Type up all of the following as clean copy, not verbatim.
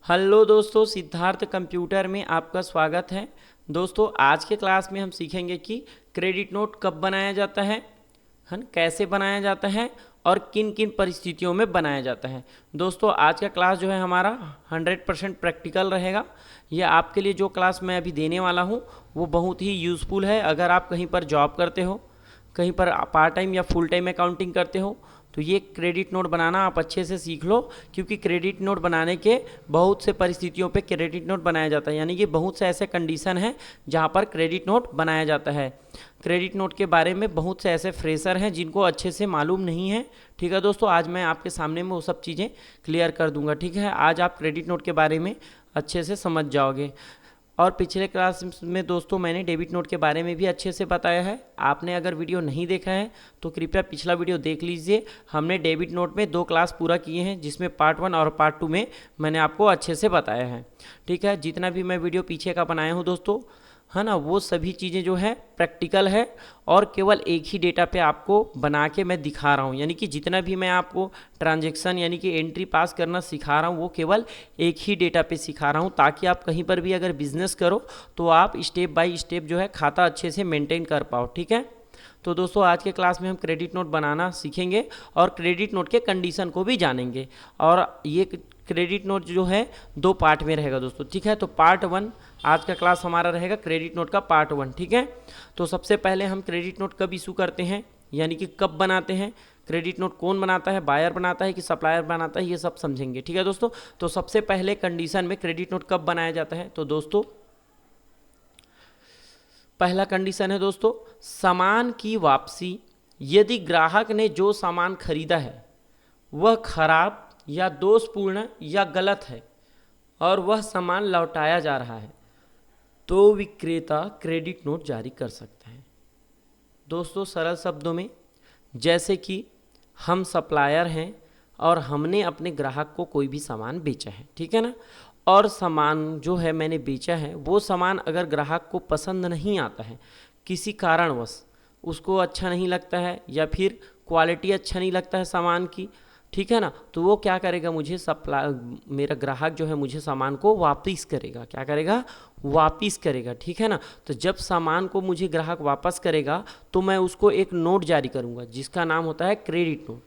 Hello दोस्तों, Siddharth computer में आपका स्वागत है। दोस्तों, आज के क्लास में हम सीखेंगे कि क्रेडिट नोट कब बनाया जाता है ना, कैसे बनाया जाता है और किन किन परिस्थितियों में बनाया जाता है। दोस्तों, आज का क्लास जो है हमारा 100% प्रैक्टिकल रहेगा। ये आपके लिए जो क्लास मैं अभी देने वाला हूँ वो बहुत ही यूज़फुल है। अगर आप कहीं पर जॉब करते हो, कहीं पर पार्ट टाइम या फुल टाइम अकाउंटिंग करते हो, तो ये क्रेडिट नोट बनाना आप अच्छे से सीख लो, क्योंकि क्रेडिट नोट बनाने के बहुत से परिस्थितियों पे क्रेडिट नोट बनाया जाता है। यानी कि बहुत से ऐसे कंडीशन हैं जहाँ पर क्रेडिट नोट बनाया जाता है। क्रेडिट नोट के बारे में बहुत से ऐसे फ्रेशर हैं जिनको अच्छे से मालूम नहीं है। ठीक है दोस्तों, आज मैं आपके सामने में वो सब चीज़ें क्लियर कर दूंगा। ठीक है, आज आप क्रेडिट नोट के बारे में अच्छे से समझ जाओगे। और पिछले क्लास में दोस्तों मैंने डेबिट नोट के बारे में भी अच्छे से बताया है। आपने अगर वीडियो नहीं देखा है तो कृपया पिछला वीडियो देख लीजिए। हमने डेबिट नोट में 2 क्लास पूरा किए हैं, जिसमें पार्ट 1 और पार्ट 2 में मैंने आपको अच्छे से बताया है। ठीक है, जितना भी मैं वीडियो पीछे का बनाया हूँ दोस्तों, है ना, वो सभी चीज़ें जो है प्रैक्टिकल है और केवल एक ही डेटा पे आपको बना के मैं दिखा रहा हूँ। यानी कि जितना भी मैं आपको ट्रांजैक्शन यानी कि एंट्री पास करना सिखा रहा हूँ वो केवल एक ही डेटा पे सिखा रहा हूँ, ताकि आप कहीं पर भी अगर बिजनेस करो तो आप स्टेप बाय स्टेप जो है खाता अच्छे से मेंटेन कर पाओ। ठीक है, तो दोस्तों आज के क्लास में हम क्रेडिट नोट बनाना सीखेंगे और क्रेडिट नोट के कंडीशन को भी जानेंगे। और ये क्रेडिट नोट जो है 2 पार्ट में रहेगा दोस्तों। ठीक है, तो पार्ट 1 आज का क्लास हमारा रहेगा क्रेडिट नोट का पार्ट 1। ठीक है, तो सबसे पहले हम क्रेडिट नोट कब इशू करते हैं, यानी कि कब बनाते हैं, क्रेडिट नोट कौन बनाता है, बायर बनाता है कि सप्लायर बनाता है, ये सब समझेंगे। ठीक है दोस्तों, तो सबसे पहले कंडीशन में क्रेडिट नोट कब बनाया जाता है, तो दोस्तों पहला कंडीशन है दोस्तों, सामान की वापसी। यदि ग्राहक ने जो सामान खरीदा है वह खराब या दोषपूर्ण या गलत है और वह सामान लौटाया जा रहा है तो विक्रेता क्रेडिट नोट जारी कर सकता है। दोस्तों सरल शब्दों में, जैसे कि हम सप्लायर हैं और हमने अपने ग्राहक को कोई भी सामान बेचा है, ठीक है ना, और सामान जो है मैंने बेचा है वो सामान अगर ग्राहक को पसंद नहीं आता है, किसी कारणवश उसको अच्छा नहीं लगता है या फिर क्वालिटी अच्छा नहीं लगता है सामान की, ठीक है ना, तो वो क्या करेगा, मुझे मेरा ग्राहक जो है मुझे सामान को वापस करेगा। क्या करेगा, वापस करेगा। ठीक है ना, तो जब सामान को मुझे ग्राहक वापस करेगा तो मैं उसको एक नोट जारी करूँगा जिसका नाम होता है क्रेडिट नोट।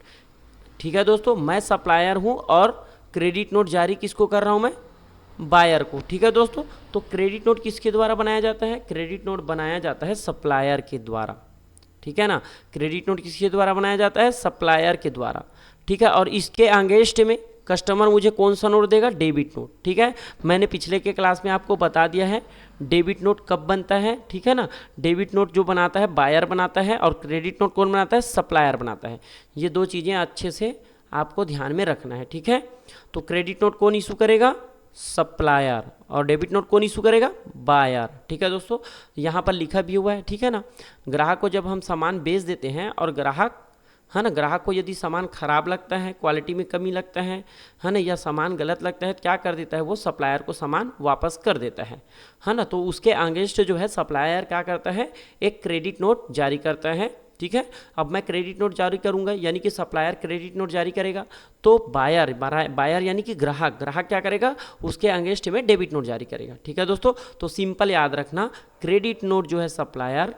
ठीक है दोस्तों, मैं सप्लायर हूँ और क्रेडिट नोट जारी किसको कर रहा हूँ, मैं बायर को। ठीक है दोस्तों, तो क्रेडिट नोट किसके द्वारा बनाया जाता है, क्रेडिट नोट बनाया जाता है सप्लायर के द्वारा। ठीक है ना, क्रेडिट नोट किसके द्वारा बनाया जाता है, सप्लायर के द्वारा। ठीक है, और इसके अगेंस्ट में कस्टमर मुझे कौन सा नोट देगा, डेबिट नोट। ठीक है, मैंने पिछले के क्लास में आपको बता दिया है डेबिट नोट कब बनता है। ठीक है ना, डेबिट नोट जो बनाता है बायर बनाता है और क्रेडिट नोट कौन बनाता है, सप्लायर बनाता है। ये 2 चीज़ें अच्छे से आपको ध्यान में रखना है। ठीक है, तो क्रेडिट नोट कौन इशू करेगा, सप्लायर, और डेबिट नोट कौन इशू करेगा, बायर। ठीक है दोस्तों, यहाँ पर लिखा भी हुआ है। ठीक है ना, ग्राहक को जब हम सामान बेच देते हैं और ग्राहक है ना, ग्राहक को यदि सामान खराब लगता है, क्वालिटी में कमी लगता है ना, या सामान गलत लगता है, क्या कर देता है, वो सप्लायर को सामान वापस कर देता है ना, तो उसके अगेंस्ट जो है सप्लायर क्या करता है, एक क्रेडिट नोट जारी करता है। ठीक है, अब मैं क्रेडिट नोट जारी करूंगा यानी कि सप्लायर क्रेडिट नोट जारी करेगा, तो बायर यानी कि ग्राहक क्या करेगा, उसके अगेंस्ट में डेबिट नोट जारी करेगा। ठीक है दोस्तों, तो सिंपल याद रखना, क्रेडिट नोट जो है सप्लायर,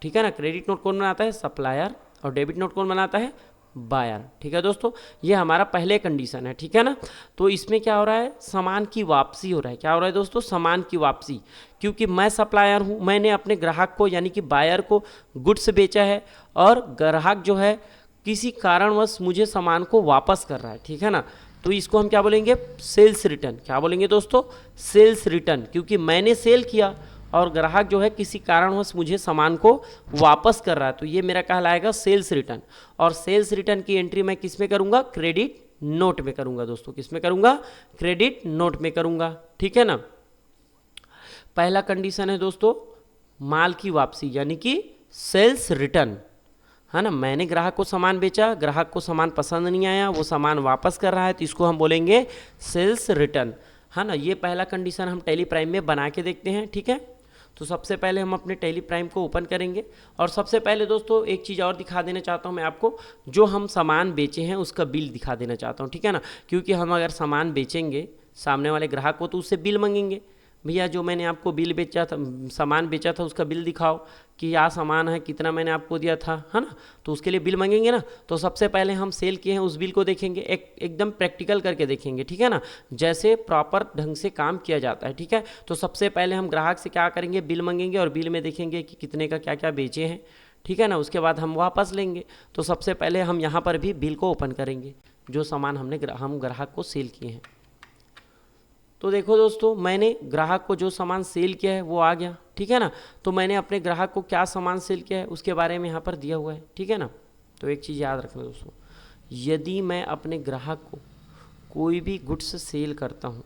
ठीक है ना, क्रेडिट नोट कौन बनाता है, सप्लायर, और डेबिट नोट कौन बनाता है, बायर। ठीक है दोस्तों, ये हमारा पहले कंडीशन है। ठीक है ना, तो इसमें क्या हो रहा है, सामान की वापसी हो रहा है। क्या हो रहा है दोस्तों, सामान की वापसी, क्योंकि मैं सप्लायर हूँ, मैंने अपने ग्राहक को यानी कि बायर को गुड्स बेचा है और ग्राहक जो है किसी कारणवश मुझे सामान को वापस कर रहा है। ठीक है ना, तो इसको हम क्या बोलेंगे, सेल्स रिटर्न। क्या बोलेंगे दोस्तों, सेल्स रिटर्न, क्योंकि मैंने सेल किया और ग्राहक जो है किसी कारणवश मुझे सामान को वापस कर रहा है, तो ये मेरा कहलाएगा सेल्स रिटर्न। और सेल्स रिटर्न की एंट्री मैं किस में करूंगा, क्रेडिट नोट में करूंगा दोस्तों। किस में करूंगा, क्रेडिट नोट में करूंगा। ठीक है ना, पहला कंडीशन है दोस्तों माल की वापसी यानी कि सेल्स रिटर्न, है ना, मैंने ग्राहक को सामान बेचा, ग्राहक को सामान पसंद नहीं आया, वो सामान वापस कर रहा है, तो इसको हम बोलेंगे सेल्स रिटर्न, है ना। ये पहला कंडीशन हम टैली प्राइम में बना के देखते हैं। ठीक है, तो सबसे पहले हम अपने टैली प्राइम को ओपन करेंगे और सबसे पहले दोस्तों एक चीज़ और दिखा देना चाहता हूँ मैं आपको, जो हम सामान बेचे हैं उसका बिल दिखा देना चाहता हूँ। ठीक है ना, क्योंकि हम अगर सामान बेचेंगे, सामने वाले ग्राहक को, तो उससे बिल मांगेंगे, भैया जो मैंने आपको बिल बेचा था, सामान बेचा था, उसका बिल दिखाओ कि यह सामान है, कितना मैंने आपको दिया था, है ना। तो उसके लिए बिल मांगेंगे ना। तो सबसे पहले हम सेल किए हैं उस बिल को देखेंगे, एकदम प्रैक्टिकल करके देखेंगे, ठीक है ना, जैसे प्रॉपर ढंग से काम किया जाता है, ठीक है। तो सबसे पहले हम ग्राहक से क्या करेंगे, बिल मांगेंगे और बिल में देखेंगे कि कितने का क्या क्या बेचे हैं, ठीक है ना। उसके बाद हम वापस लेंगे। तो सबसे पहले हम यहाँ पर भी बिल को ओपन करेंगे, जो सामान हम ग्राहक को सेल किए हैं। तो देखो दोस्तों, मैंने ग्राहक को जो सामान सेल किया है वो आ गया, ठीक है ना। तो मैंने अपने ग्राहक को क्या सामान सेल किया है उसके बारे में यहाँ पर दिया हुआ है, ठीक है ना। तो एक चीज़ याद रखना दोस्तों, यदि मैं अपने ग्राहक को कोई भी गुड्स सेल करता हूँ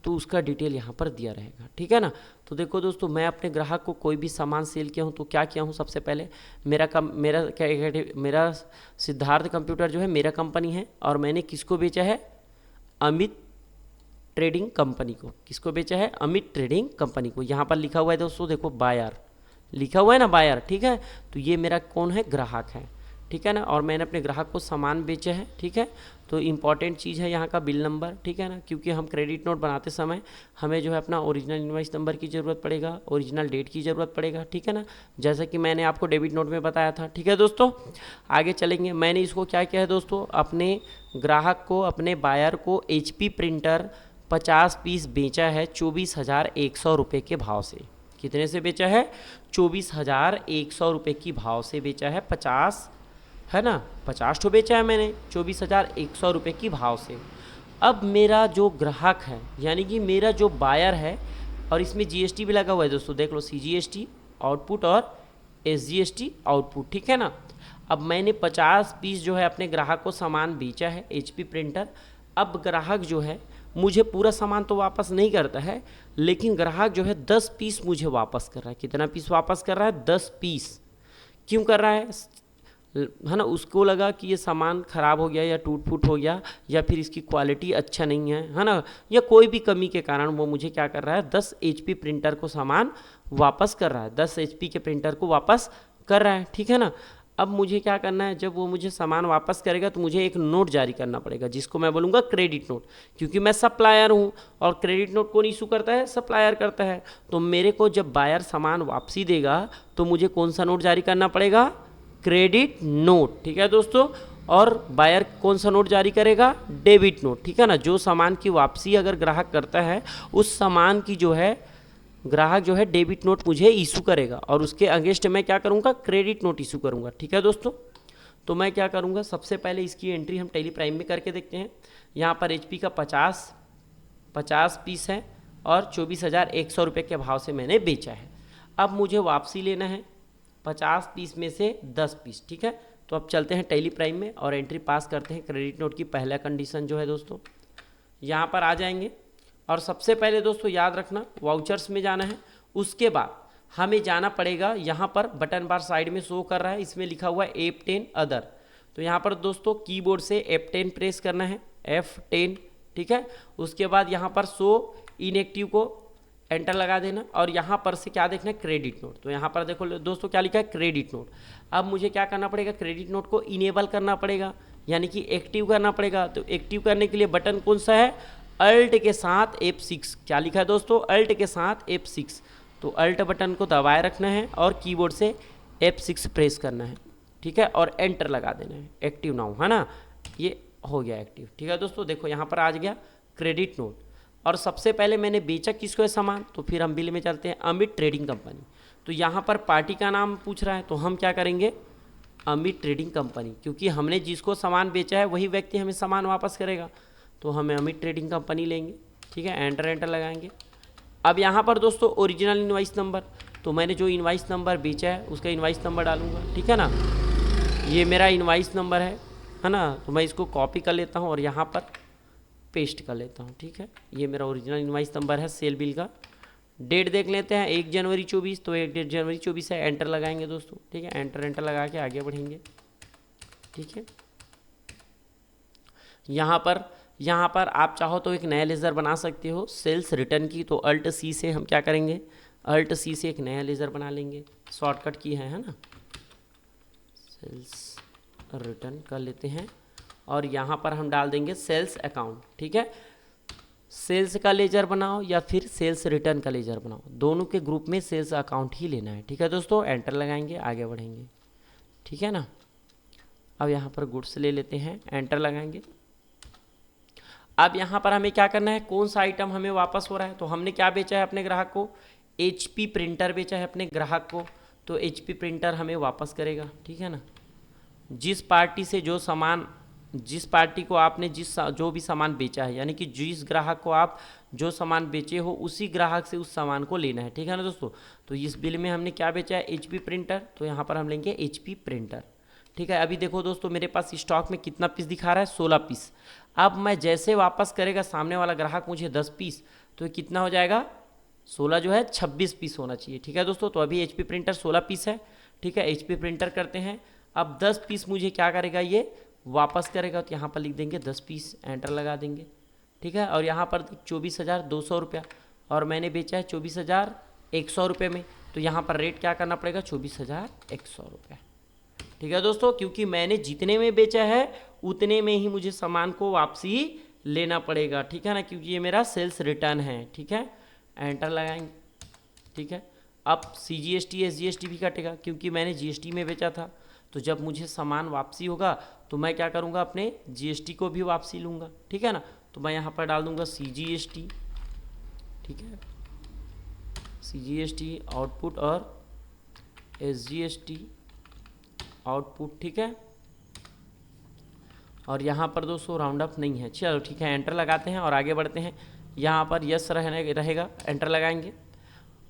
तो उसका डिटेल यहाँ पर दिया रहेगा, ठीक है ना। तो देखो दोस्तों, मैं अपने ग्राहक को कोई भी सामान सेल किया हूँ तो क्या किया हूँ, सबसे पहले मेरा सिद्धार्थ कंप्यूटर जो है मेरा कंपनी है, और मैंने किसको बेचा है, अमित ट्रेडिंग कंपनी को। किसको बेचा है, अमित ट्रेडिंग कंपनी को। यहाँ पर लिखा हुआ है दोस्तों, देखो बायर लिखा हुआ है ना, बायर, ठीक है। तो ये मेरा कौन है, ग्राहक है, ठीक है ना। और मैंने अपने ग्राहक को सामान बेचा है, ठीक है। तो इम्पॉर्टेंट चीज़ है यहाँ का बिल नंबर, ठीक है ना, क्योंकि हम क्रेडिट नोट बनाते समय हमें जो है अपना ओरिजिनल इनवॉइस नंबर की ज़रूरत पड़ेगा, ओरिजिनल डेट की ज़रूरत पड़ेगा, ठीक है ना, जैसा कि मैंने आपको डेबिट नोट में बताया था, ठीक है दोस्तों। आगे चलेंगे। मैंने इसको क्या किया है दोस्तों, अपने ग्राहक को, अपने बायर को HP प्रिंटर 50 पीस बेचा है 24,100 रुपये के भाव से। कितने से बेचा है, 24,100 रुपये की भाव से बेचा है, 50 है ना, 50 तो बेचा है मैंने 24,100 रुपये की भाव से। अब मेरा जो ग्राहक है, यानी कि मेरा जो बायर है, और इसमें GST भी लगा हुआ है दोस्तों, देख लो, CGST आउटपुट और SGST आउटपुट, ठीक है ना। अब मैंने 50 पीस जो है अपने ग्राहक को सामान बेचा है HP प्रिंटर। अब ग्राहक जो है मुझे पूरा सामान तो वापस नहीं करता है, लेकिन ग्राहक जो है 10 पीस मुझे वापस कर रहा है। कितना पीस वापस कर रहा है, 10 पीस। क्यों कर रहा है ना, उसको लगा कि ये सामान ख़राब हो गया या टूट फूट हो गया, या फिर इसकी क्वालिटी अच्छा नहीं है ना, या कोई भी कमी के कारण वो मुझे क्या कर रहा है, 10 HP प्रिंटर को सामान वापस कर रहा है, 10 HP के प्रिंटर को वापस कर रहा है, ठीक है ना। अब मुझे क्या करना है, जब वो मुझे सामान वापस करेगा तो मुझे एक नोट जारी करना पड़ेगा, जिसको मैं बोलूँगा क्रेडिट नोट, क्योंकि मैं सप्लायर हूँ, और क्रेडिट नोट कौन इशू करता है, सप्लायर करता है। तो मेरे को जब बायर सामान वापसी देगा तो मुझे कौन सा नोट जारी करना पड़ेगा, क्रेडिट नोट, ठीक है दोस्तों। और बायर कौन सा नोट जारी करेगा, डेबिट नोट, ठीक है ना। जो सामान की वापसी अगर ग्राहक करता है, उस सामान की जो है ग्राहक जो है डेबिट नोट मुझे इशू करेगा, और उसके अगेंस्ट मैं क्या करूँगा, क्रेडिट नोट इशू करूँगा, ठीक है दोस्तों। तो मैं क्या करूँगा, सबसे पहले इसकी एंट्री हम टैली प्राइम में करके देखते हैं। यहाँ पर HP का 50 पीस है और 24,100 रुपये के भाव से मैंने बेचा है। अब मुझे वापसी लेना है 50 पीस में से 10 पीस, ठीक है। तो अब चलते हैं टैली प्राइम में और एंट्री पास करते हैं। क्रेडिट नोट की पहला कंडीशन जो है दोस्तों, यहाँ पर आ जाएंगे, और सबसे पहले दोस्तों याद रखना, वाउचर्स में जाना है। उसके बाद हमें जाना पड़ेगा, यहाँ पर बटन बार साइड में शो कर रहा है, इसमें लिखा हुआ है F10 अदर। तो यहाँ पर दोस्तों कीबोर्ड से F10 प्रेस करना है, F10, ठीक है। उसके बाद यहाँ पर शो इनएक्टिव को एंटर लगा देना, और यहाँ पर से क्या देखना है, क्रेडिट नोट। तो यहाँ पर देखो दोस्तों क्या लिखा है, क्रेडिट नोट। अब मुझे क्या करना पड़ेगा, क्रेडिट नोट को इनेबल करना पड़ेगा, यानी कि एक्टिव करना पड़ेगा। तो एक्टिव करने के लिए बटन कौन सा है, अल्ट के साथ F6। क्या लिखा है दोस्तों, अल्ट के साथ F6। तो अल्ट बटन को दबाए रखना है और कीबोर्ड से F6 प्रेस करना है, ठीक है, और एंटर लगा देना है, एक्टिव नाउ, है ना। ये हो गया एक्टिव, ठीक है दोस्तों। देखो यहाँ पर आ गया क्रेडिट नोट, और सबसे पहले मैंने बेचा किसको है सामान, तो फिर हम बिल में चलते हैं, अमित ट्रेडिंग कंपनी। तो यहाँ पर पार्टी का नाम पूछ रहा है, तो हम क्या करेंगे, अमित ट्रेडिंग कंपनी, क्योंकि हमने जिसको सामान बेचा है वही व्यक्ति हमें सामान वापस करेगा। तो हमें अमित ट्रेडिंग कंपनी लेंगे, ठीक है, एंटर लगाएंगे। अब यहाँ पर दोस्तों ओरिजिनल इनवाइस नंबर, तो मैंने जो इनवाइस नंबर बेचा है उसका इनवाइस नंबर डालूंगा, ठीक है ना। ये मेरा इनवाइस नंबर है ना। तो मैं इसको कॉपी कर लेता हूँ और यहाँ पर पेस्ट कर लेता हूँ, ठीक है। ये मेरा ओरिजिनल इनवाइस नंबर है सेल बिल का। डेट देख लेते हैं 1 जनवरी 24, तो 1 जनवरी 24 है, एंटर लगाएंगे दोस्तों, ठीक है। एंटर लगा के आगे बढ़ेंगे, ठीक है। यहाँ पर आप चाहो तो एक नया लेज़र बना सकते हो सेल्स रिटर्न की। तो अल्ट C से हम क्या करेंगे, अल्ट C से एक नया लेज़र बना लेंगे, शॉर्टकट की है ना, सेल्स रिटर्न कर लेते हैं। और यहाँ पर हम डाल देंगे सेल्स अकाउंट, ठीक है। सेल्स का लेजर बनाओ या फिर सेल्स रिटर्न का लेजर बनाओ, दोनों के ग्रुप में सेल्स अकाउंट ही लेना है। ठीक है दोस्तों, एंटर लगाएंगे, आगे बढ़ेंगे। ठीक है ना। अब यहाँ पर गुड्स ले लेते हैं, एंटर लगाएंगे। अब यहाँ पर हमें क्या करना है, कौन सा आइटम हमें वापस हो रहा है। तो हमने क्या बेचा है अपने ग्राहक को, HP प्रिंटर बेचा है अपने ग्राहक को, तो HP प्रिंटर हमें वापस करेगा। ठीक है ना। जिस पार्टी से जो सामान, जिस पार्टी को आपने जो भी सामान बेचा है, यानी कि जिस ग्राहक को आप जो सामान बेचे हो उसी ग्राहक से उस सामान को लेना है। ठीक है ना दोस्तों। तो इस बिल में हमने क्या बेचा है, HP प्रिंटर, तो यहाँ पर हम लेंगे HP प्रिंटर। ठीक है। अभी देखो दोस्तों, मेरे पास स्टॉक में कितना पीस दिखा रहा है, 16 पीस। अब मैं जैसे वापस करेगा सामने वाला ग्राहक मुझे 10 पीस, तो ये कितना हो जाएगा, 16 जो है 26 पीस होना चाहिए। ठीक है दोस्तों। तो अभी HP प्रिंटर 16 पीस है। ठीक है, HP प्रिंटर करते हैं। अब 10 पीस मुझे क्या करेगा, ये वापस करेगा, तो यहाँ पर लिख देंगे 10 पीस, एंटर लगा देंगे। ठीक है। और यहाँ पर 24,200 रुपया, और मैंने बेचा है 24,100 रुपये में, तो यहाँ पर रेट क्या करना पड़ेगा, 24,100 रुपये। ठीक है दोस्तों, क्योंकि मैंने जितने में बेचा है उतने में ही मुझे सामान को वापसी लेना पड़ेगा। ठीक है ना, क्योंकि ये मेरा सेल्स रिटर्न है। ठीक है, एंटर लगाएंगे। ठीक है। अब CGST SGST भी कटेगा, क्योंकि मैंने GST में बेचा था, तो जब मुझे सामान वापसी होगा तो मैं क्या करूँगा, अपने GST को भी वापसी लूँगा। ठीक है ना। तो मैं यहाँ पर डाल दूँगा CGST। ठीक है, CGST आउटपुट और SGST आउटपुट। ठीक है। और यहाँ पर दोस्तों राउंड अप नहीं है, चलो ठीक है, एंटर लगाते हैं और आगे बढ़ते हैं। यहाँ पर यस रहेगा, एंटर लगाएंगे।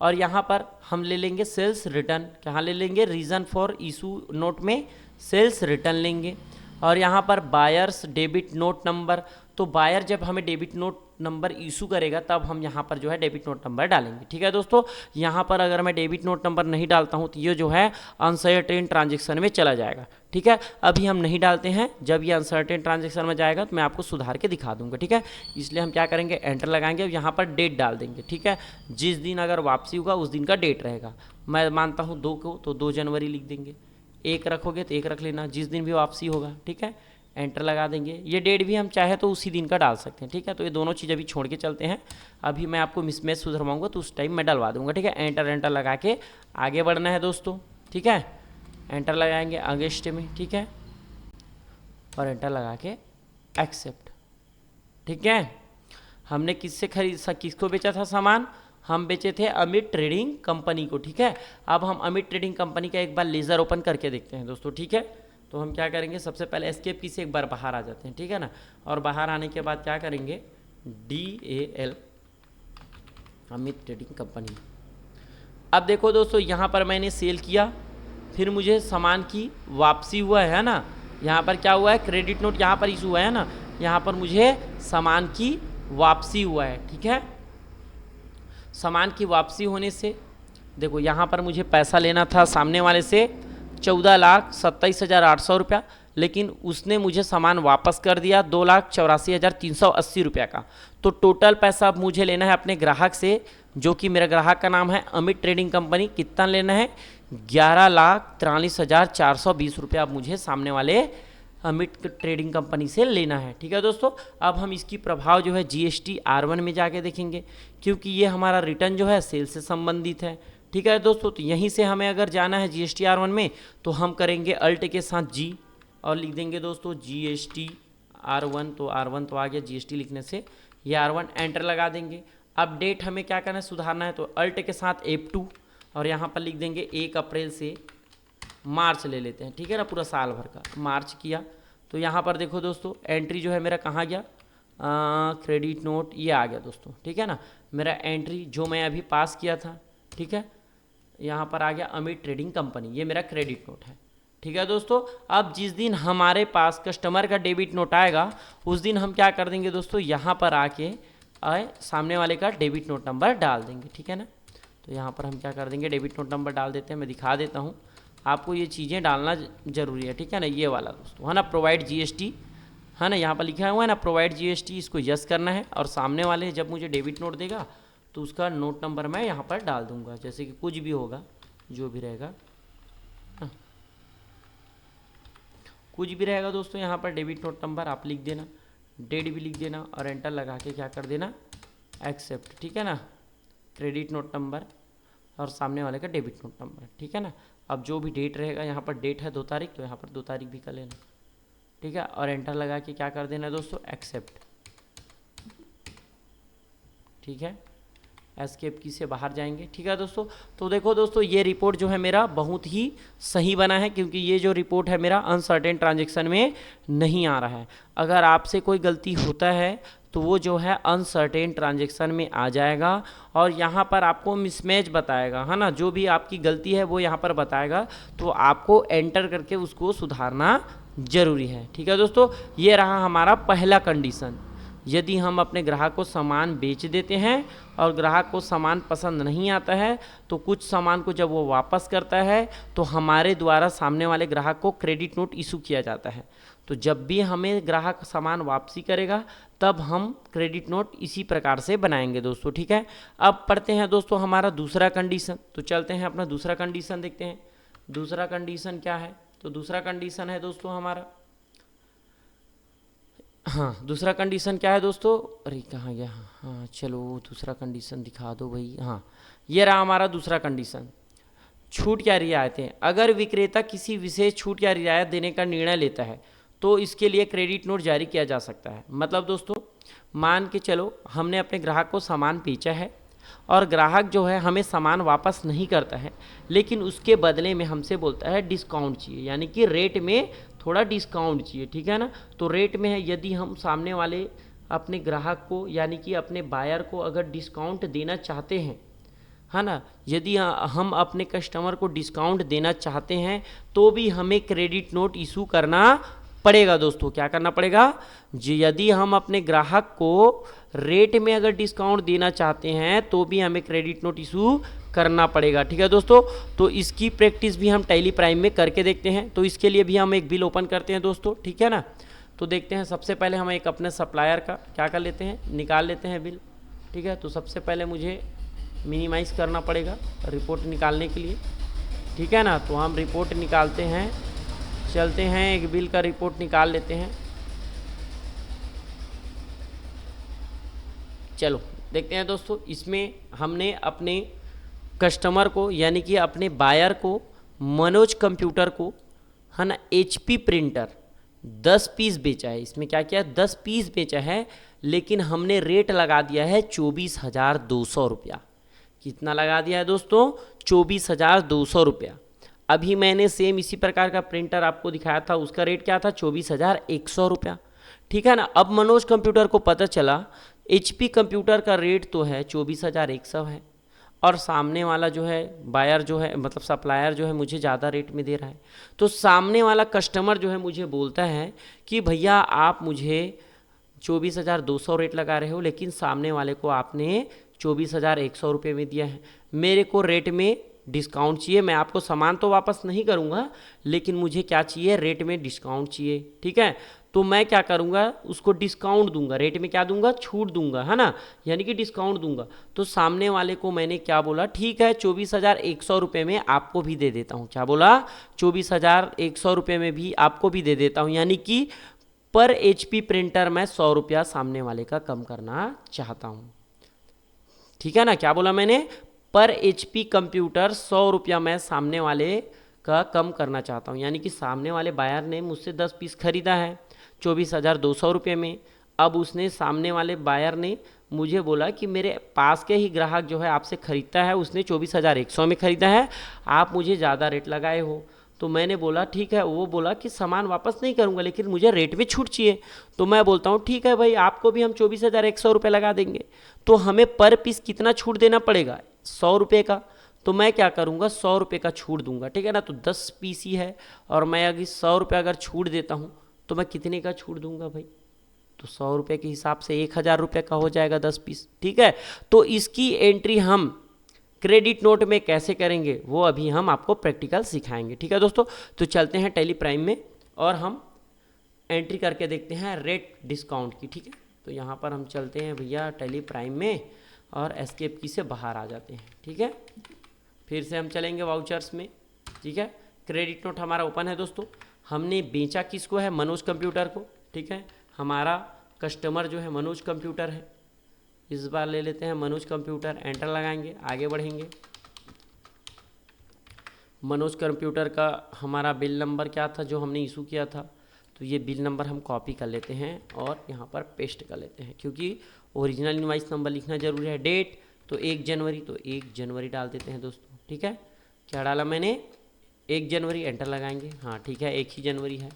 और यहाँ पर हम ले लेंगे सेल्स रिटर्न, कहाँ ले लेंगे, रीज़न फॉर इशू नोट में सेल्स रिटर्न लेंगे। और यहाँ पर बायर्स डेबिट नोट नंबर, तो बायर जब हमें डेबिट नोट नंबर इशू करेगा तब हम यहाँ पर जो है डेबिट नोट नंबर डालेंगे। ठीक है दोस्तों। यहाँ पर अगर मैं डेबिट नोट नंबर नहीं डालता हूँ तो ये जो है अनसर्टेन ट्रांजेक्शन में चला जाएगा। ठीक है, अभी हम नहीं डालते हैं, जब ये अनसर्टेन ट्रांजेक्शन में जाएगा तो मैं आपको सुधार के दिखा दूंगा। ठीक है, इसलिए हम क्या करेंगे, एंटर लगाएंगे, अब यहाँ पर डेट डाल देंगे। ठीक है, जिस दिन अगर वापसी होगा उस दिन का डेट रहेगा। मैं मानता हूँ 2 को, तो 2 जनवरी लिख देंगे। 1 रखोगे तो 1 रख लेना, जिस दिन भी वापसी होगा। ठीक है, एंटर लगा देंगे। ये डेट भी हम चाहे तो उसी दिन का डाल सकते हैं। ठीक है, तो ये दोनों चीज़ अभी छोड़ के चलते हैं, अभी मैं आपको मिसमैच सुधरवाऊंगा तो उस टाइम मैं डलवा दूंगा। ठीक है, एंटर लगा के आगे बढ़ना है दोस्तों। ठीक है, एंटर लगाएंगे अगस्त में। ठीक है, और एंटर लगा के एक्सेप्ट। ठीक है, हमने किसको बेचा था सामान, हम बेचे थे अमित ट्रेडिंग कंपनी को। ठीक है, अब हम अमित ट्रेडिंग कंपनी का एक बार लेज़र ओपन करके देखते हैं दोस्तों। ठीक है, तो हम क्या करेंगे, सबसे पहले एस्केप की से एक बार बाहर आ जाते हैं। ठीक है ना, और बाहर आने के बाद क्या करेंगे, DAL अमित ट्रेडिंग कंपनी। अब देखो दोस्तों, यहाँ पर मैंने सेल किया, फिर मुझे सामान की वापसी हुआ है ना, यहाँ पर क्या हुआ है, क्रेडिट नोट यहाँ पर इशू हुआ है ना, यहाँ पर मुझे सामान की वापसी हुआ है। ठीक है, सामान की वापसी होने से देखो यहाँ पर मुझे पैसा लेना था सामने वाले से 14,27,800 रुपया, लेकिन उसने मुझे सामान वापस कर दिया 2,84,380 रुपया का। तो टोटल पैसा अब मुझे लेना है अपने ग्राहक से, जो कि मेरा ग्राहक का नाम है अमित ट्रेडिंग कंपनी। कितना लेना है, 11,43,420 रुपया अब मुझे सामने वाले अमित ट्रेडिंग कंपनी से लेना है। ठीक है दोस्तों, अब हम इसकी प्रभाव जो है GST R1 में जाके देखेंगे, क्योंकि ये हमारा रिटर्न जो है सेल से संबंधित है। ठीक है दोस्तों, तो यहीं से हमें अगर जाना है GST R1 में, तो हम करेंगे अल्ट के साथ G और लिख देंगे दोस्तों GST R1। तो R1 तो आ गया, GST लिखने से ये R1, एंटर लगा देंगे। अब डेट हमें क्या करना है, सुधारना है, तो अल्ट के साथ F2 और यहाँ पर लिख देंगे 1 अप्रैल से मार्च ले लेते हैं। ठीक है ना, पूरा साल भर का मार्च किया। तो यहाँ पर देखो दोस्तों, एंट्री जो है मेरा कहाँ गया, क्रेडिट नोट ये आ गया दोस्तों। ठीक है ना, मेरा एंट्री जो मैं अभी पास किया था, ठीक है, यहाँ पर आ गया अमित ट्रेडिंग कंपनी, ये मेरा क्रेडिट नोट है। ठीक है दोस्तों, अब जिस दिन हमारे पास कस्टमर का डेबिट नोट आएगा उस दिन हम क्या कर देंगे दोस्तों, यहाँ पर आके सामने वाले का डेबिट नोट नंबर डाल देंगे। ठीक है ना, तो यहाँ पर हम क्या कर देंगे, डेबिट नोट नंबर डाल देते हैं। मैं दिखा देता हूँ आपको, ये चीज़ें डालना जरूरी है। ठीक है ना, ये वाला दोस्तों है ना, प्रोवाइड GST है ना, यहाँ पर लिखा हुआ है ना प्रोवाइड GST, इसको यस करना है। और सामने वाले जब मुझे डेबिट नोट देगा तो उसका नोट नंबर मैं यहाँ पर डाल दूंगा, जैसे कि कुछ भी होगा, जो भी रहेगा, कुछ भी रहेगा दोस्तों, यहाँ पर डेबिट नोट नंबर आप लिख देना, डेट भी लिख देना और एंटर लगा के क्या कर देना, एक्सेप्ट, ठीक है ना, क्रेडिट नोट नंबर और सामने वाले का डेबिट नोट नंबर, ठीक है ना। अब जो भी डेट रहेगा, यहाँ पर डेट है 2 तारीख, तो यहाँ पर 2 तारीख भी कर लेना, ठीक है, और एंटर लगा के क्या कर देना है दोस्तों, एक्सेप्ट, ठीक है। एस्केप की से बाहर जाएंगे, ठीक है दोस्तों। तो देखो दोस्तों, ये रिपोर्ट जो है मेरा बहुत ही सही बना है, क्योंकि ये जो रिपोर्ट है मेरा अनसर्टेन ट्रांजेक्शन में नहीं आ रहा है। अगर आपसे कोई गलती होता है तो वो जो है अनसर्टेन ट्रांजेक्शन में आ जाएगा, और यहाँ पर आपको मिसमैच बताएगा, है ना, जो भी आपकी गलती है वो यहाँ पर बताएगा, तो आपको एंटर करके उसको सुधारना जरूरी है, ठीक है दोस्तों। ये रहा हमारा पहला कंडीशन। यदि हम अपने ग्राहक को सामान बेच देते हैं और ग्राहक को सामान पसंद नहीं आता है, तो कुछ सामान को जब वो वापस करता है तो हमारे द्वारा सामने वाले ग्राहक को क्रेडिट नोट इशू किया जाता है। तो जब भी हमें ग्राहक सामान वापसी करेगा तब हम क्रेडिट नोट इसी प्रकार से बनाएंगे दोस्तों, ठीक है। अब पढ़ते हैं दोस्तों हमारा दूसरा कंडीशन। तो चलते हैं अपना दूसरा कंडीशन देखते हैं। दूसरा कंडीशन क्या है, तो दूसरा कंडीशन है दोस्तों हमारा, हाँ दूसरा कंडीशन क्या है दोस्तों, अरे कहाँ गया, हाँ चलो दूसरा कंडीशन दिखा दो भाई। हाँ ये रहा हमारा दूसरा कंडीशन। छूट या रियायतें, अगर विक्रेता किसी विशेष छूट या रियायत देने का निर्णय लेता है तो इसके लिए क्रेडिट नोट जारी किया जा सकता है। मतलब दोस्तों मान के चलो हमने अपने ग्राहक को सामान बेचा है और ग्राहक जो है हमें सामान वापस नहीं करता है, लेकिन उसके बदले में हमसे बोलता है डिस्काउंट चाहिए, यानी कि रेट में थोड़ा डिस्काउंट चाहिए, ठीक है ना। तो रेट में है, यदि हम सामने वाले अपने ग्राहक को यानी कि अपने बायर को अगर डिस्काउंट देना चाहते हैं, है ना, यदि हम अपने कस्टमर को डिस्काउंट देना चाहते हैं तो भी हमें क्रेडिट नोट इशू करना पड़ेगा दोस्तों। क्या करना पड़ेगा जी, यदि हम अपने ग्राहक को रेट में अगर डिस्काउंट देना चाहते हैं तो भी हमें क्रेडिट नोट इशू करना पड़ेगा, ठीक है दोस्तों। तो इसकी प्रैक्टिस भी हम टैली प्राइम में करके देखते हैं। तो इसके लिए भी हम एक बिल ओपन करते हैं दोस्तों, ठीक है ना। तो देखते हैं, सबसे पहले हम एक अपने सप्लायर का क्या कर लेते हैं, निकाल लेते हैं बिल, ठीक है। तो सबसे पहले मुझे मिनिमाइज़ करना पड़ेगा रिपोर्ट निकालने के लिए, ठीक है ना। तो हम रिपोर्ट निकालते हैं, चलते हैं एक बिल का रिपोर्ट निकाल लेते हैं। चलो देखते हैं दोस्तों, इसमें हमने अपने कस्टमर को यानी कि अपने बायर को मनोज कंप्यूटर को, है ना, HP प्रिंटर 10 पीस बेचा है। इसमें क्या किया, 10 पीस बेचा है, लेकिन हमने रेट लगा दिया है 24,200 रुपया। कितना लगा दिया है दोस्तों, 24,200 रुपया। अभी मैंने सेम इसी प्रकार का प्रिंटर आपको दिखाया था, उसका रेट क्या था, 24,100 रुपया, ठीक है ना। अब मनोज कंप्यूटर को पता चला HP कंप्यूटर का रेट तो है 24,100 है, और सामने वाला जो है बायर जो है मतलब सप्लायर जो है मुझे ज़्यादा रेट में दे रहा है। तो सामने वाला कस्टमर जो है मुझे बोलता है कि भैया आप मुझे 24,200 रेट लगा रहे हो, लेकिन सामने वाले को आपने 24,100 रुपये में दिया है। मेरे को रेट में डिस्काउंट चाहिए, मैं आपको सामान तो वापस नहीं करूँगा, लेकिन मुझे क्या चाहिए, रेट में डिस्काउंट चाहिए, ठीक है। तो मैं क्या करूँगा, उसको डिस्काउंट दूंगा, रेट में क्या दूंगा, छूट दूंगा, है ना, यानी कि डिस्काउंट दूंगा। तो सामने वाले को मैंने क्या बोला, ठीक है 24,100 रुपये में आपको भी दे देता हूँ। क्या बोला, 24,100 रुपये में भी आपको भी दे देता हूँ, यानी कि पर HP प्रिंटर मैं 100 रुपया सामने वाले का कम करना चाहता हूँ, ठीक है ना। क्या बोला मैंने, पर HP कंप्यूटर 100 रुपया मैं सामने वाले का कम करना चाहता हूँ, यानी कि सामने वाले बायर ने मुझसे 10 पीस खरीदा है 24,200 रुपये में। अब उसने सामने वाले बायर ने मुझे बोला कि मेरे पास के ही ग्राहक जो है आपसे ख़रीदता है, उसने 24,100 में ख़रीदा है, आप मुझे ज़्यादा रेट लगाए हो। तो मैंने बोला ठीक है, वो बोला कि सामान वापस नहीं करूँगा, लेकिन मुझे रेट में छूट चाहिए। तो मैं बोलता हूँ ठीक है भाई, आपको भी हम 24,100 रुपये लगा देंगे। तो हमें पर पीस कितना छूट देना पड़ेगा, 100 रुपये का। तो मैं क्या करूँगा, 100 रुपये का छूट दूंगा, ठीक है ना। तो 10 पीस ही है, और मैं अगर 100 रुपये अगर छूट देता हूँ तो मैं कितने का छूट दूंगा भाई, तो 100 रुपये के हिसाब से 1,000 रुपये का हो जाएगा 10 पीस, ठीक है। तो इसकी एंट्री हम क्रेडिट नोट में कैसे करेंगे वो अभी हम आपको प्रैक्टिकल सिखाएंगे, ठीक है दोस्तों। तो चलते हैं टैली प्राइम में और हम एंट्री करके देखते हैं रेट डिस्काउंट की, ठीक है। तो यहाँ पर हम चलते हैं भैया टैली प्राइम में और एस्केप की से बाहर आ जाते हैं, ठीक है। फिर से हम चलेंगे वाउचर्स में, ठीक है। क्रेडिट नोट हमारा ओपन है दोस्तों। हमने बेचा किसको है, मनोज कंप्यूटर को, ठीक है। हमारा कस्टमर जो है मनोज कंप्यूटर है, इस बार ले लेते हैं मनोज कंप्यूटर, एंटर लगाएंगे, आगे बढ़ेंगे। मनोज कंप्यूटर का हमारा बिल नंबर क्या था जो हमने इशू किया था, तो ये बिल नंबर हम कॉपी कर लेते हैं और यहाँ पर पेस्ट कर लेते हैं, क्योंकि ओरिजिनल इनवाइस नंबर लिखना जरूरी है। डेट तो 1 जनवरी, तो 1 जनवरी डाल देते हैं दोस्तों, ठीक है। क्या डाला मैंने, 1 जनवरी, एंटर लगाएंगे। हाँ ठीक है, 1 ही जनवरी है।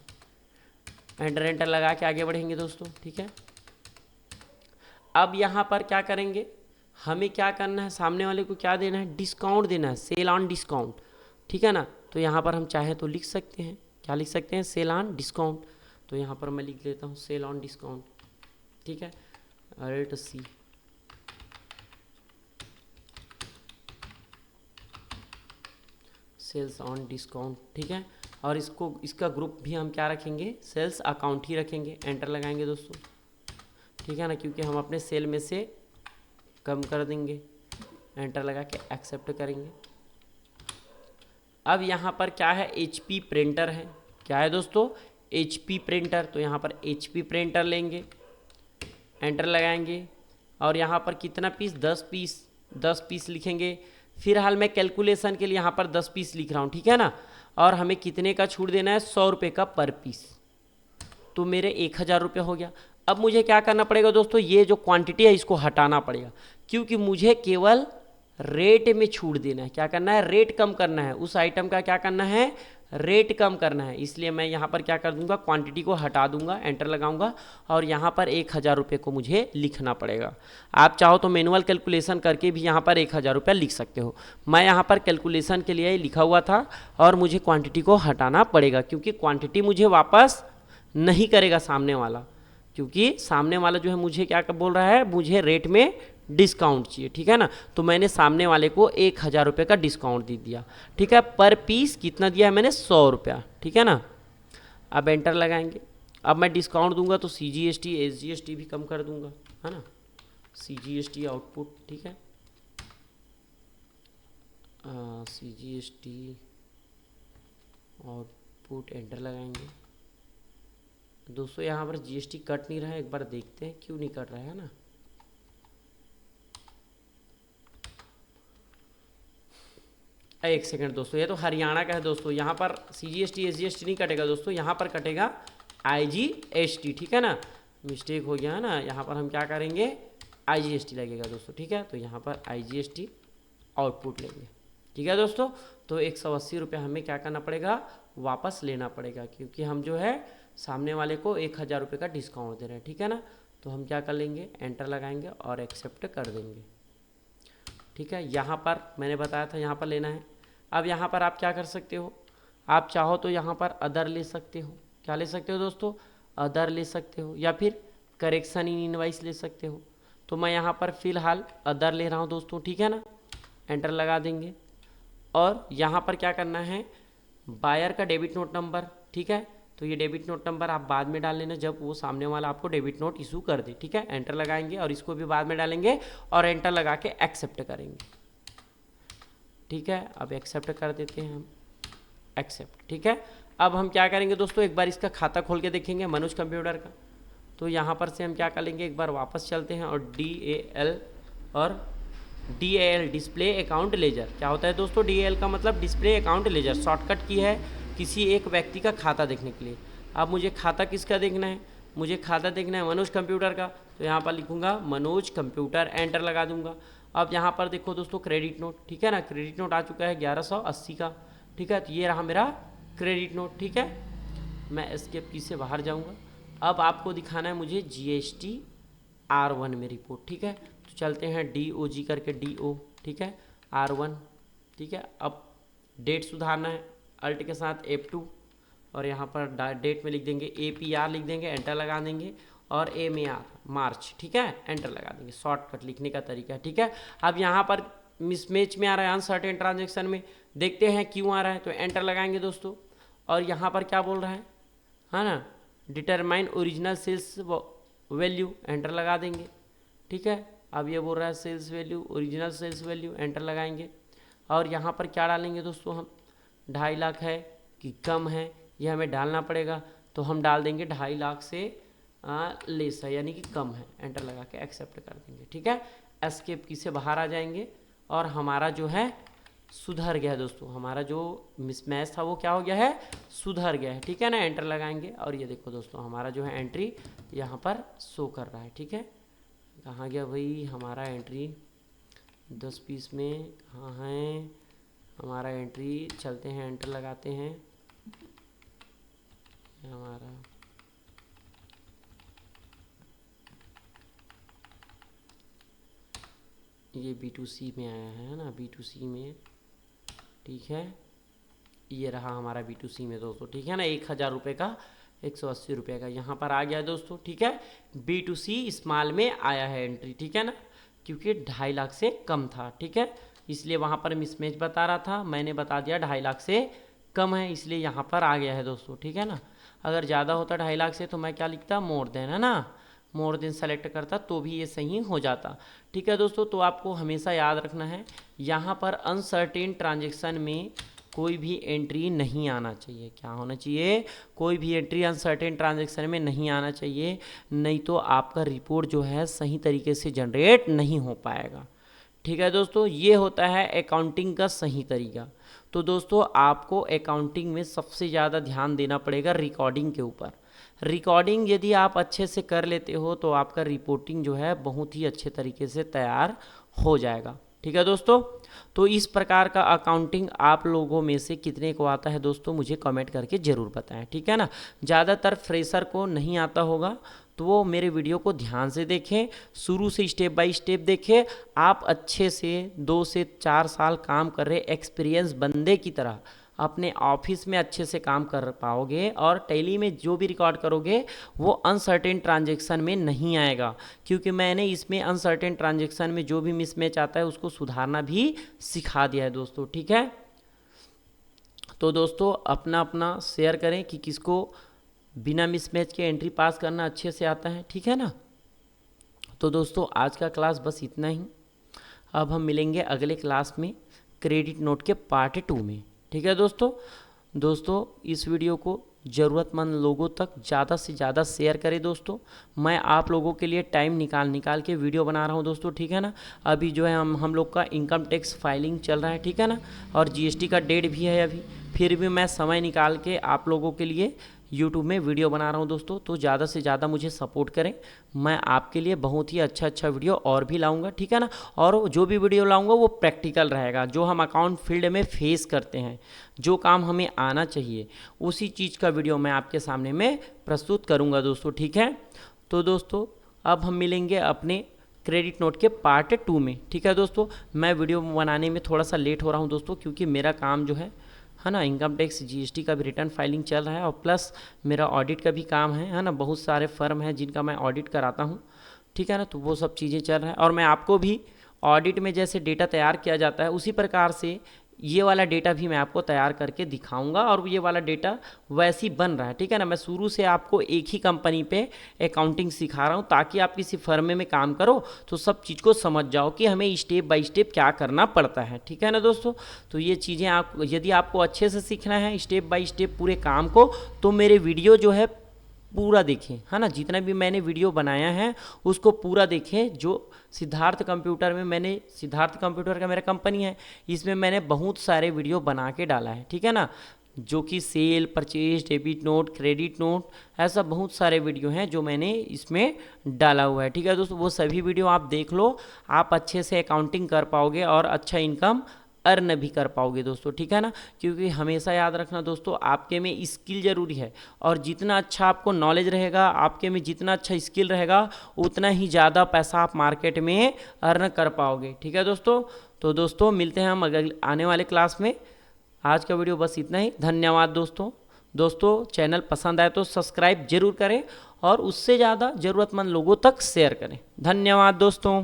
एंटर लगा के आगे बढ़ेंगे दोस्तों, ठीक है। अब यहाँ पर क्या करेंगे, हमें क्या करना है, सामने वाले को क्या देना है, डिस्काउंट देना है, सेल ऑन डिस्काउंट, ठीक है ना। तो यहाँ पर हम चाहे तो लिख सकते हैं, क्या लिख सकते हैं, सेल ऑन डिस्काउंट। तो यहाँ पर मैं लिख लेता हूँ सेल ऑन डिस्काउंट, ठीक है, Alt C. Sales on discount, ठीक है। और इसका ग्रुप भी हम क्या रखेंगे, सेल्स अकाउंट ही रखेंगे। एंटर लगाएंगे दोस्तों, ठीक है ना, क्योंकि हम अपने सेल में से कम कर देंगे। एंटर लगा के एक्सेप्ट करेंगे। अब यहाँ पर क्या है, HP प्रिंटर है, क्या है दोस्तों, HP प्रिंटर। तो यहाँ पर HP प्रिंटर लेंगे, एंटर लगाएंगे और यहाँ पर कितना पीस, 10 पीस लिखेंगे। फिलहाल मैं कैलकुलेशन के लिए यहाँ पर 10 पीस लिख रहा हूँ, ठीक है ना। और हमें कितने का छूट देना है, 100 रुपये का पर पीस, तो मेरे 1000 रुपये हो गया। अब मुझे क्या करना पड़ेगा दोस्तों, ये जो क्वांटिटी है इसको हटाना पड़ेगा, क्योंकि मुझे केवल रेट में छूट देना है। क्या करना है, रेट कम करना है, उस आइटम का क्या करना है, रेट कम करना है। इसलिए मैं यहाँ पर क्या कर दूंगा, क्वांटिटी को हटा दूंगा, एंटर लगाऊंगा और यहाँ पर 1000 रुपये को मुझे लिखना पड़ेगा। आप चाहो तो मैनुअल कैलकुलेशन करके भी यहाँ पर 1000 रुपया लिख सकते हो। मैं यहाँ पर कैलकुलेशन के लिए लिखा हुआ था और मुझे क्वांटिटी को हटाना पड़ेगा, क्योंकि क्वांटिटी मुझे वापस नहीं करेगा सामने वाला, क्योंकि सामने वाला जो है मुझे क्या बोल रहा है, मुझे रेट में डिस्काउंट चाहिए, ठीक है ना। तो मैंने सामने वाले को 1000 रुपये का डिस्काउंट दे दिया, ठीक है। पर पीस कितना दिया है मैंने, 100 रुपया, ठीक है ना। अब एंटर लगाएंगे। अब मैं डिस्काउंट दूंगा तो CGST SGST भी कम कर दूंगा, है ना। CGST आउटपुट, ठीक है, CGST आउटपुट, एंटर लगाएंगे दोस्तों। यहाँ पर GST कट नहीं रहा है, एक बार देखते हैं क्यों नहीं कट रहा है ना। एक सेकंड दोस्तों, ये तो हरियाणा का है दोस्तों, यहाँ पर CGST SGST नहीं कटेगा दोस्तों, यहाँ पर कटेगा IGST, ठीक है ना। मिस्टेक हो गया है ना, यहाँ पर हम क्या करेंगे, IGST लगेगा दोस्तों, ठीक है। तो यहाँ पर IGST आउटपुट लेंगे, ठीक है दोस्तों। तो 180 रुपये हमें क्या करना पड़ेगा, वापस लेना पड़ेगा, क्योंकि हम जो है सामने वाले को 1000 रुपये का डिस्काउंट दे रहे हैं, ठीक है ना। तो हम क्या कर लेंगे, एंटर लगाएंगे और एक्सेप्ट कर देंगे, ठीक है। यहाँ पर मैंने बताया था यहाँ पर लेना है। अब यहाँ पर आप क्या कर सकते हो, आप चाहो तो यहाँ पर अदर ले सकते हो, क्या ले सकते हो दोस्तों, अदर ले सकते हो, या फिर करेक्शन इन इनवाइस ले सकते हो। तो मैं यहाँ पर फिलहाल अदर ले रहा हूँ दोस्तों, ठीक है ना। एंटर लगा देंगे और यहाँ पर क्या करना है, बायर का डेबिट नोट नंबर, ठीक है। तो ये डेबिट नोट नंबर आप बाद में डाल लेना जब वो सामने वाला आपको डेबिट नोट इशू कर दे, ठीक है। एंटर लगाएंगे और इसको भी बाद में डालेंगे और एंटर लगा के एक्सेप्ट करेंगे, ठीक है। अब एक्सेप्ट कर देते हैं हम, एक्सेप्ट, ठीक है। अब हम क्या करेंगे दोस्तों, एक बार इसका खाता खोल के देखेंगे मनोज कंप्यूटर का। तो यहाँ पर से हम क्या कर लेंगे, एक बार वापस चलते हैं और DAL डिस्प्ले अकाउंट लेजर, क्या होता है दोस्तों, DAL का मतलब डिस्प्ले अकाउंट लेजर, शॉर्टकट की है किसी एक व्यक्ति का खाता देखने के लिए। अब मुझे खाता किसका देखना है, मुझे खाता देखना है मनोज कंप्यूटर का। तो यहाँ पर लिखूंगा मनोज कंप्यूटर, एंटर लगा दूंगा। अब यहाँ पर देखो दोस्तों क्रेडिट नोट, ठीक है ना, क्रेडिट नोट आ चुका है 1180 का, ठीक है। तो ये रहा मेरा क्रेडिट नोट, ठीक है। मैं एस्केप की से बाहर जाऊँगा। अब आपको दिखाना है मुझे GST R1 में रिपोर्ट, ठीक है। तो चलते हैं DOG करके DO, ठीक है, R1, ठीक है। अब डेट सुधारना है, अल्ट के साथ F2 और यहाँ पर डेट में लिख देंगे APR लिख देंगे, एंटर लगा देंगे और MAR मार्च, ठीक है, एंटर लगा देंगे। शॉर्टकट लिखने का तरीका है, ठीक है। अब यहाँ पर मिसमैच में आ रहा है अनसर्टेन ट्रांजेक्शन में, देखते हैं क्यों आ रहा है। तो एंटर लगाएंगे दोस्तों और यहाँ पर क्या बोल रहा है ना, determine original sales value, enter लगा देंगे, ठीक है। अब ये बोल रहा है sales value, original sales value, enter लगाएंगे और यहाँ पर क्या डालेंगे दोस्तों, हम 2.5 लाख है कि कम है ये हमें डालना पड़ेगा। तो हम डाल देंगे 2.5 लाख से लेस है यानी कि कम है, एंटर लगा के एक्सेप्ट कर देंगे। ठीक है, एस्केप की से बाहर आ जाएंगे और हमारा जो है सुधर गया है दोस्तों, हमारा जो मिसमैच था वो क्या हो गया है, सुधर गया है। ठीक है ना, एंटर लगाएंगे और ये देखो दोस्तों हमारा जो है एंट्री यहाँ पर शो कर रहा है। ठीक है, कहाँ गया भाई हमारा एंट्री, 10 पीस में कहाँ है हमारा एंट्री, चलते हैं एंटर लगाते हैं, हमारा ये B2C में आया है ना, B2C में। ठीक है, ये रहा हमारा B2C में दोस्तों। ठीक है ना, 1000 रुपये का 180 रुपये का यहाँ पर आ गया है दोस्तों। ठीक है, B2C स्मॉल में आया है एंट्री। ठीक है ना, क्योंकि 2.5 लाख से कम था। ठीक है, इसलिए वहाँ पर मिसमैच बता रहा था, मैंने बता दिया 2.5 लाख से कम है, इसलिए यहाँ पर आ गया है दोस्तों। ठीक है ना, अगर ज़्यादा होता 2.5 लाख से तो मैं क्या लिखता, मोर देन, है ना, मोर देन सेलेक्ट करता तो भी ये सही हो जाता। ठीक है दोस्तों, तो आपको हमेशा याद रखना है यहाँ पर अनसर्टेन ट्रांजेक्शन में कोई भी एंट्री नहीं आना चाहिए। क्या होना चाहिए, कोई भी एंट्री अनसर्टेन ट्रांजेक्शन में नहीं आना चाहिए, नहीं तो आपका रिपोर्ट जो है सही तरीके से जनरेट नहीं हो पाएगा। ठीक है दोस्तों, ये होता है अकाउंटिंग का सही तरीका। तो दोस्तों आपको अकाउंटिंग में सबसे ज़्यादा ध्यान देना पड़ेगा रिकॉर्डिंग के ऊपर। रिकॉर्डिंग यदि आप अच्छे से कर लेते हो तो आपका रिपोर्टिंग जो है बहुत ही अच्छे तरीके से तैयार हो जाएगा। ठीक है दोस्तों, तो इस प्रकार का अकाउंटिंग आप लोगों में से कितने को आता है दोस्तों, मुझे कमेंट करके ज़रूर बताएं। ठीक है ना, ज़्यादातर फ्रेशर को नहीं आता होगा तो वो मेरे वीडियो को ध्यान से देखें, शुरू से स्टेप बाय स्टेप देखें। आप अच्छे से 2 से 4 साल काम कर रहे एक्सपीरियंस बंदे की तरह अपने ऑफिस में अच्छे से काम कर पाओगे और टैली में जो भी रिकॉर्ड करोगे वो अनसर्टेन ट्रांजैक्शन में नहीं आएगा, क्योंकि मैंने इसमें अनसर्टेन ट्रांजैक्शन में जो भी मिसमैच आता है उसको सुधारना भी सिखा दिया है दोस्तों। ठीक है, तो दोस्तों अपना अपना शेयर करें कि किसको बिना मिसमैच के एंट्री पास करना अच्छे से आता है। ठीक है ना, तो दोस्तों आज का क्लास बस इतना ही। अब हम मिलेंगे अगले क्लास में क्रेडिट नोट के पार्ट 2 में। ठीक है दोस्तों इस वीडियो को ज़रूरतमंद लोगों तक ज़्यादा से ज़्यादा शेयर करें दोस्तों। मैं आप लोगों के लिए टाइम निकाल के वीडियो बना रहा हूं दोस्तों। ठीक है ना, अभी जो है हम लोग का इनकम टैक्स फाइलिंग चल रहा है। ठीक है ना, और GST का डेट भी है अभी, फिर भी मैं समय निकाल के आप लोगों के लिए YouTube में वीडियो बना रहा हूं दोस्तों। तो ज़्यादा से ज़्यादा मुझे सपोर्ट करें, मैं आपके लिए बहुत ही अच्छा वीडियो और भी लाऊंगा। ठीक है ना, और जो भी वीडियो लाऊंगा वो प्रैक्टिकल रहेगा, जो हम अकाउंट फील्ड में फेस करते हैं, जो काम हमें आना चाहिए उसी चीज़ का वीडियो मैं आपके सामने में प्रस्तुत करूँगा दोस्तों। ठीक है, तो दोस्तों अब हम मिलेंगे अपने क्रेडिट नोट के पार्ट 2 में। ठीक है दोस्तों, मैं वीडियो बनाने में थोड़ा सा लेट हो रहा हूँ दोस्तों, क्योंकि मेरा काम जो है ना, इनकम टैक्स GST का भी रिटर्न फाइलिंग चल रहा है और प्लस मेरा ऑडिट का भी काम है ना, बहुत सारे फर्म हैं जिनका मैं ऑडिट कराता हूँ। ठीक है ना, तो वो सब चीज़ें चल रहा है और मैं आपको भी ऑडिट में जैसे डेटा तैयार किया जाता है उसी प्रकार से ये वाला डेटा भी मैं आपको तैयार करके दिखाऊंगा और ये वाला डेटा वैसे ही बन रहा है। ठीक है ना, मैं शुरू से आपको एक ही कंपनी पे अकाउंटिंग सिखा रहा हूँ ताकि आप किसी फर्म में काम करो तो सब चीज़ को समझ जाओ कि हमें स्टेप बाय स्टेप क्या करना पड़ता है। ठीक है ना दोस्तों, तो ये चीज़ें आप यदि आपको अच्छे से सीखना है स्टेप बाय स्टेप पूरे काम को, तो मेरे वीडियो जो है पूरा देखें, है ना, जितना भी मैंने वीडियो बनाया है उसको पूरा देखें। जो सिद्धार्थ कंप्यूटर में मैंने, सिद्धार्थ कंप्यूटर का मेरा कंपनी है, इसमें मैंने बहुत सारे वीडियो बना के डाला है। ठीक है ना, जो कि sale, purchase, debit note, credit note, ऐसा बहुत सारे वीडियो हैं जो मैंने इसमें डाला हुआ है। ठीक है दोस्तों, वो सभी वीडियो आप देख लो, आप अच्छे से अकाउंटिंग कर पाओगे और अच्छा इनकम अर्न भी कर पाओगे दोस्तों। ठीक है ना, क्योंकि हमेशा याद रखना दोस्तों, आपके में स्किल ज़रूरी है और जितना अच्छा आपको नॉलेज रहेगा, आपके में जितना अच्छा स्किल रहेगा उतना ही ज़्यादा पैसा आप मार्केट में अर्न कर पाओगे। ठीक है दोस्तों, तो दोस्तों मिलते हैं हम अगले आने वाले क्लास में। आज का वीडियो बस इतना ही, धन्यवाद दोस्तों चैनल पसंद आए तो सब्सक्राइब जरूर करें और उससे ज़्यादा ज़रूरतमंद लोगों तक शेयर करें। धन्यवाद दोस्तों।